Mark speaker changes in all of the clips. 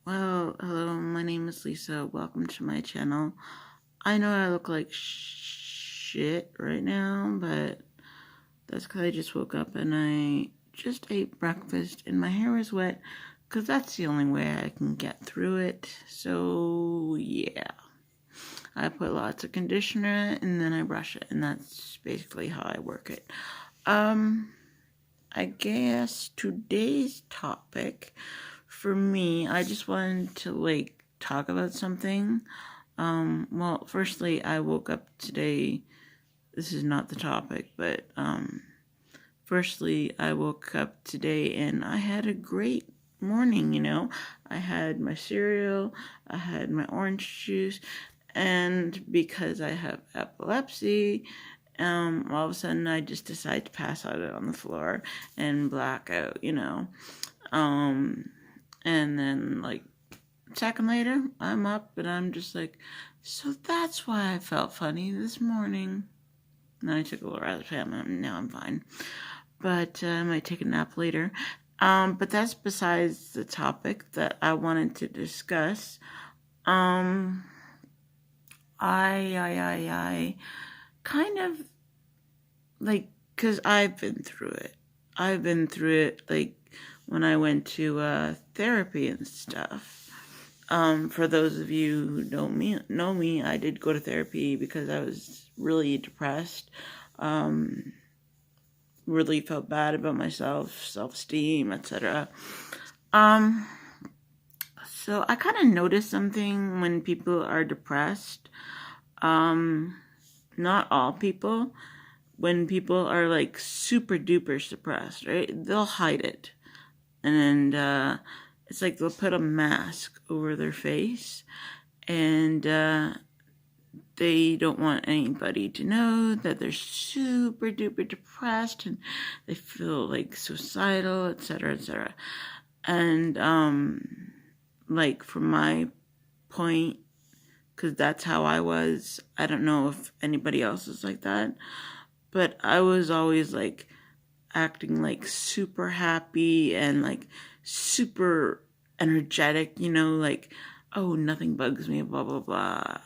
Speaker 1: Well, hello, my name is Lisa. Welcome to my channel. I know I look like shit right now, but that's because I just woke up and I just ate breakfast and my hair is wet because that's the only way I can get through it. So, yeah. I put lots of conditioner and then I brush it, and that's basically how I work it. I guess today's topic for me, I just wanted to talk about something. Well, firstly, I woke up today. This is not the topic, but firstly, I woke up today and I had a great morning. I had my cereal, I had my orange juice, and because I have epilepsy, all of a sudden I just decide to pass out on the floor and black out. And then like a second later, I'm up and I'm just like, so that's why I felt funny this morning. And then I took a little Razapam and now I'm fine. But I might take a nap later. But that's besides the topic that I wanted to discuss. Um, I kind of like, cause I've been through it. I've been through it like when I went to therapy and stuff. For those of you who know me, I did go to therapy because I was really depressed. Um, really felt bad about myself, self-esteem, etc. Um, so I kind of noticed something when people are depressed. Um, Not all people. When people are like super duper suppressed, right? They'll hide it. And it's like they'll put a mask over their face and they don't want anybody to know that they're super duper depressed and they feel like suicidal, etc., etc. And like from my point, because that's how I was. I don't know if anybody else is like that, but I was always like acting like super happy and like super energetic, like, oh, nothing bugs me, blah, blah, blah.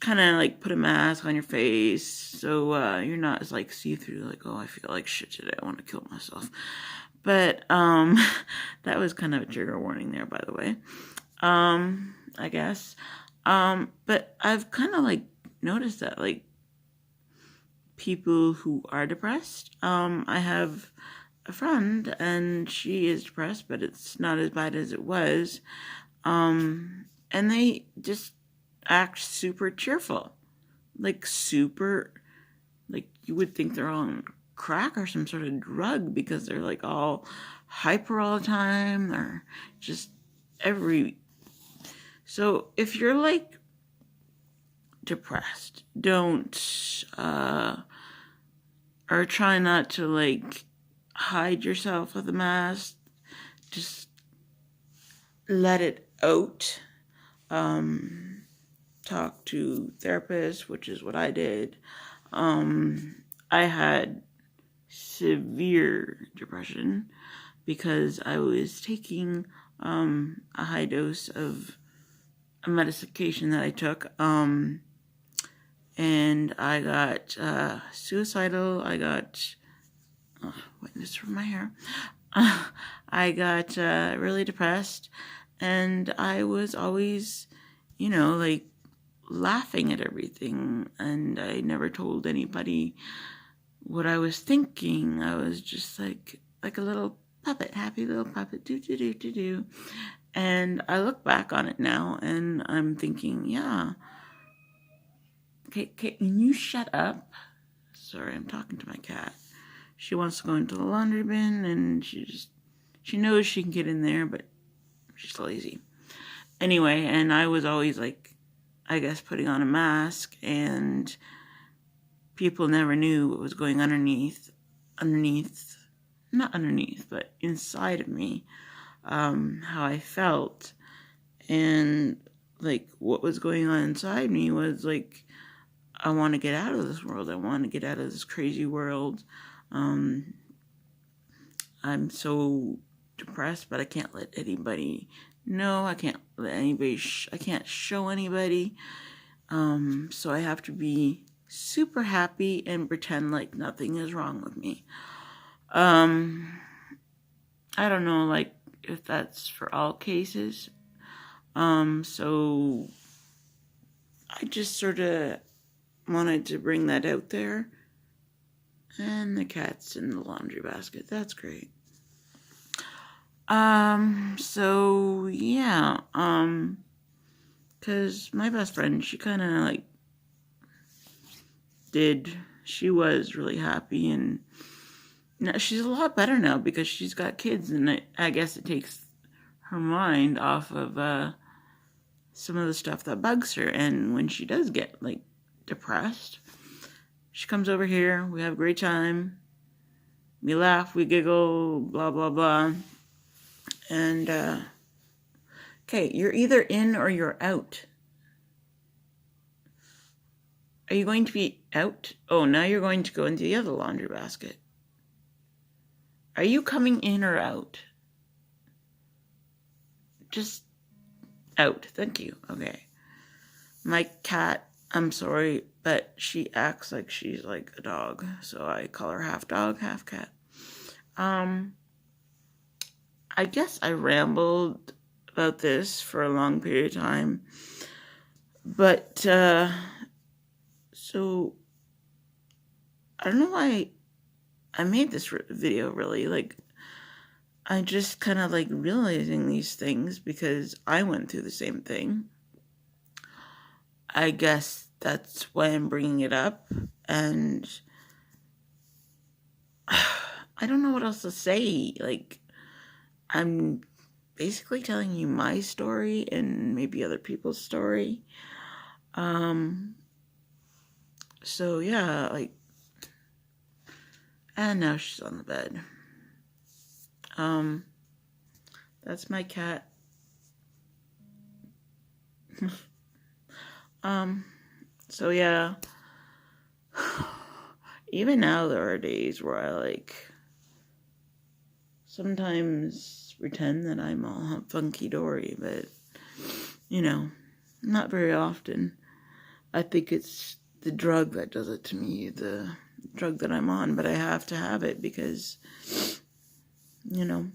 Speaker 1: Kind of like put a mask on your face so you're not as like see through, like, oh, I feel like shit today, I want to kill myself. But that was kind of a trigger warning there, by the way. I guess. But I've kind of like noticed that like people who are depressed. I have a friend and she is depressed, but it's not as bad as it was. And they just act super cheerful, like super, like you would think they're on crack or some sort of drug because they're like all hyper all the time. They're just every. So if you're like depressed, don't or try not to like hide yourself with a mask. Just let it out. Talk to therapists, which is what I did. I had severe depression because I was taking a high dose of a medication that I took. And I got suicidal. I got witness from my hair. I got really depressed, and I was always, like laughing at everything, and I never told anybody what I was thinking. I was just like a little puppet, happy little puppet, do do do do do. And I look back on it now, and I'm thinking, yeah, okay, can you shut up? Sorry, I'm talking to my cat. She wants to go into the laundry bin, and she knows she can get in there, but she's lazy. Anyway, and I was always like, I guess, putting on a mask, and people never knew what was going not underneath, but inside of me, how I felt. And like what was going on inside me was like, I want to get out of this world. I want to get out of this crazy world. I'm so depressed, but I can't let anybody know. I can't let anybody, I can't show anybody. So I have to be super happy and pretend like nothing is wrong with me. I don't know, like, if that's for all cases. So I just sort of wanted to bring that out there. And the cat's in the laundry basket. That's great. So yeah, cause my best friend, she kind of like she was really happy, and now she's a lot better now because she's got kids, and I guess it takes her mind off of some of the stuff that bugs her. And when she does get like depressed, she comes over here, we have a great time, we laugh, we giggle, blah blah blah. And okay, you're either in or you're out. Are you going to be out? Oh, now you're going to go into the other laundry basket. Are you coming in or out? Just out. Thank you. Okay. My cat, I'm sorry, but she acts like she's like a dog, so I call her half dog, half cat. I guess I rambled about this for a long period of time, but so I don't know why I made this video, really. Like, I just kind of like realizing these things because I went through the same thing. I guess that's why I'm bringing it up, and I don't know what else to say. Like, I'm basically telling you my story and maybe other people's story. So yeah, like, and now she's on the bed. That's my cat. So yeah, even now there are days where I like sometimes pretend that I'm all funky-dory, but you know, not very often. I think it's the drug that does it to me, the drug that I'm on, but I have to have it because, you know,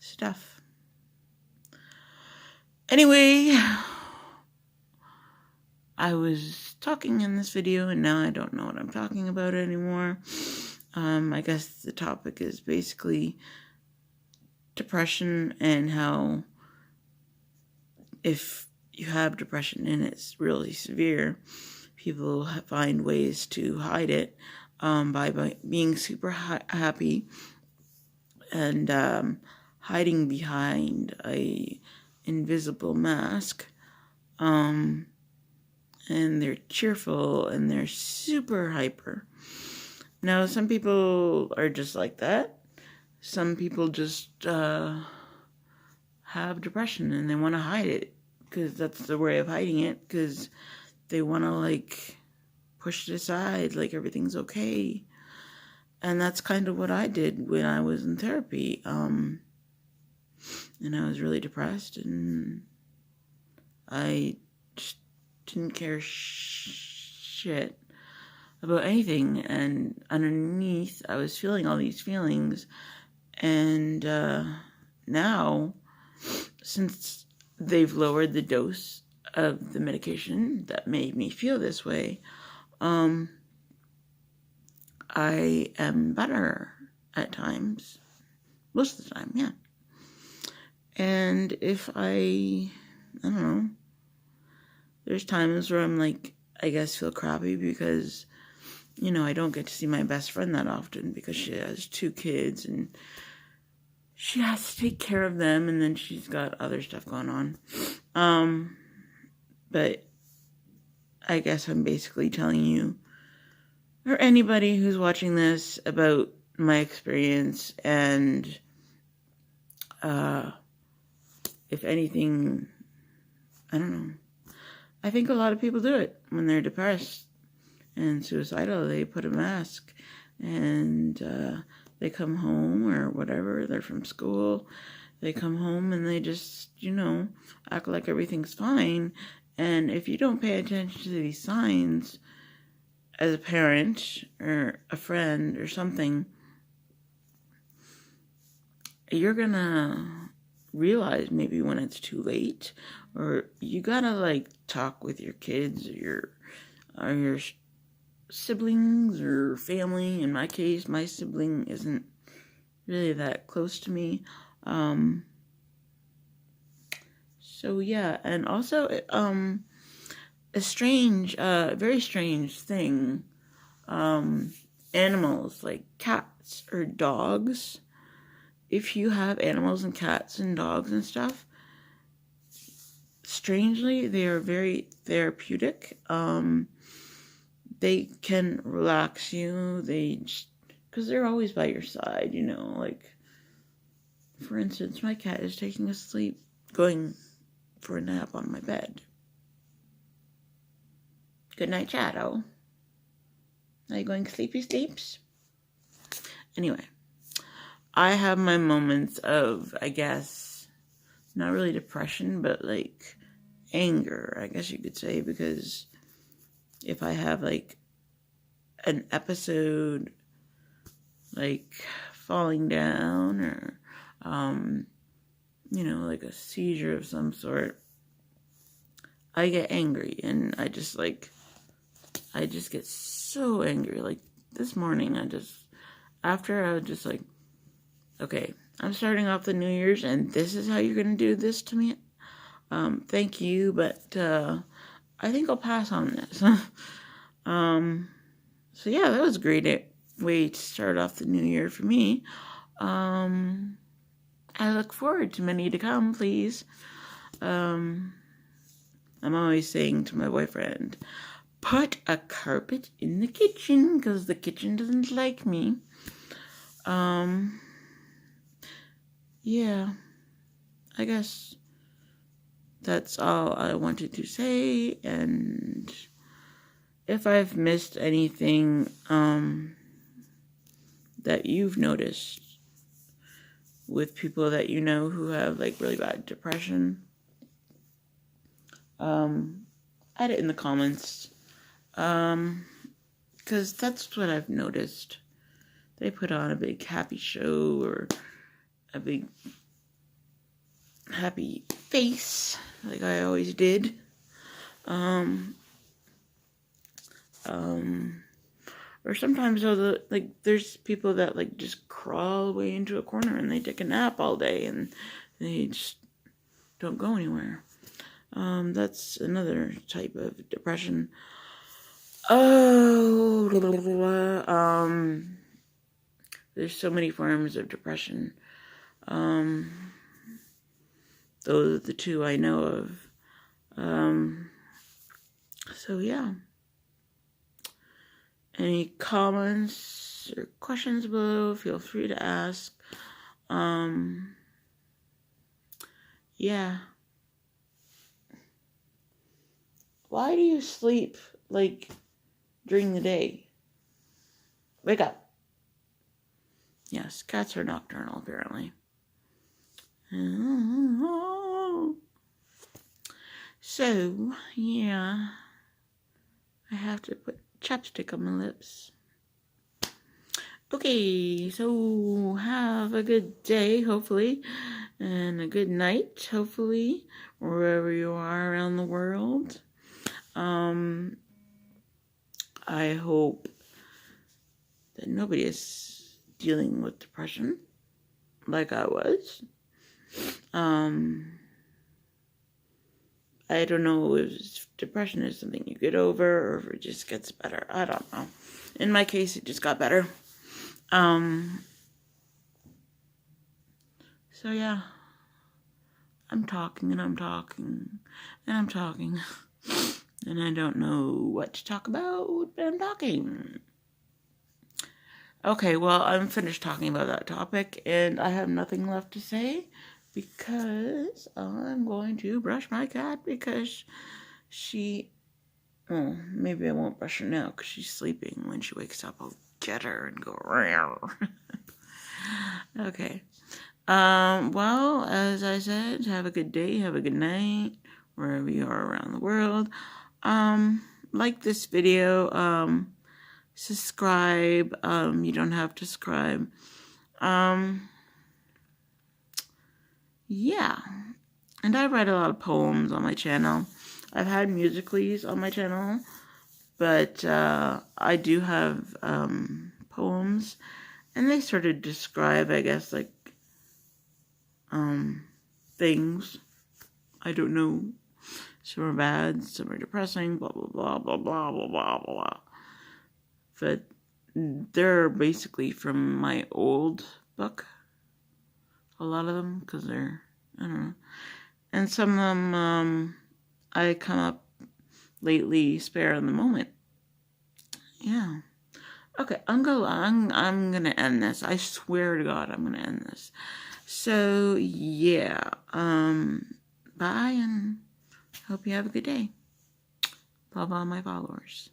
Speaker 1: stuff. Anyway, I was talking in this video and now I don't know what I'm talking about anymore. I guess the topic is basically depression and how if you have depression and it's really severe, people find ways to hide it by being super happy and hiding behind a invisible mask. And they're cheerful and they're super hyper. Now, some people are just like that. Some people just have depression and they want to hide it because that's their way of hiding it, because they want to like push it aside like everything's okay. And that's kind of what I did when I was in therapy. And I was really depressed and I just didn't care shit about anything, and underneath I was feeling all these feelings. And now, since they've lowered the dose of the medication that made me feel this way, I am better at times, most of the time, yeah. And if I don't know, there's times where I'm like, I guess feel crappy because, you know, I don't get to see my best friend that often because she has 2 kids and she has to take care of them, and then she's got other stuff going on. But I guess I'm basically telling you, or anybody who's watching this, about my experience, and if anything, I don't know. I think a lot of people do it when they're depressed and suicidal. They put a mask and They come home or whatever, they're from school, they come home and they just, act like everything's fine. And if you don't pay attention to these signs as a parent or a friend or something, you're gonna realize maybe when it's too late, or you gotta like talk with your kids or your siblings or family. In my case, my sibling isn't really that close to me. So yeah, and also a strange, very strange thing. Animals like cats or dogs. If you have animals and cats and dogs and stuff, strangely, they are very therapeutic. They can relax you. Because they're always by your side, like, for instance, my cat is taking a sleep, going for a nap on my bed. Good night, Shadow. Are you going sleepy sleeps? Anyway, I have my moments of, I guess, not really depression, but like anger, I guess you could say, because if I have like an episode like falling down or like a seizure of some sort, I get angry, and I just get so angry. Like this morning, after I was just like, okay, I'm starting off the New Year's and this is how you're going to do this to me? Thank you, but I think I'll pass on this. So yeah, that was a great way to start off the new year for me. I look forward to many to come, please. I'm always saying to my boyfriend, put a carpet in the kitchen, because the kitchen doesn't like me. Yeah, I guess that's all I wanted to say, and if I've missed anything that you've noticed with people that you know who have like really bad depression, add it in the comments, because that's what I've noticed. They put on a big happy show or a big happy face like I always did. Or sometimes there's people that like just crawl away into a corner and they take a nap all day and they just don't go anywhere. That's another type of depression. There's so many forms of depression. Those are the two I know of. So yeah. Any comments or questions below, feel free to ask. Yeah. Why do you sleep like during the day? Wake up. Yes, cats are nocturnal apparently. So, yeah. I have to put chapstick on my lips. Okay, so have a good day, hopefully, and a good night, hopefully, wherever you are around the world. I hope that nobody is dealing with depression like I was. I don't know if depression is something you get over or if it just gets better. I don't know. In my case, it just got better. So yeah, I'm talking and I'm talking and I'm talking and I don't know what to talk about, but I'm talking. Okay, well, I'm finished talking about that topic and I have nothing left to say because I'm going to brush my cat because maybe I won't brush her now because she's sleeping. When she wakes up, I'll get her and go, Okay. Well, as I said, have a good day, have a good night, wherever you are around the world. Like this video, subscribe. You don't have to subscribe. Yeah. And I write a lot of poems on my channel. I've had Musical.lys on my channel, but I do have poems, and they sort of describe, I guess, like things. I don't know. Some are bad, some are depressing, blah, blah, blah, blah, blah, blah, blah, blah. But they're basically from my old book. A lot of them, because they're, I don't know. And some of them I come up lately, spare in the moment. Yeah. Okay, I'm gonna end this. I swear to God, I'm gonna end this. So yeah. Bye, and hope you have a good day. Love all my followers.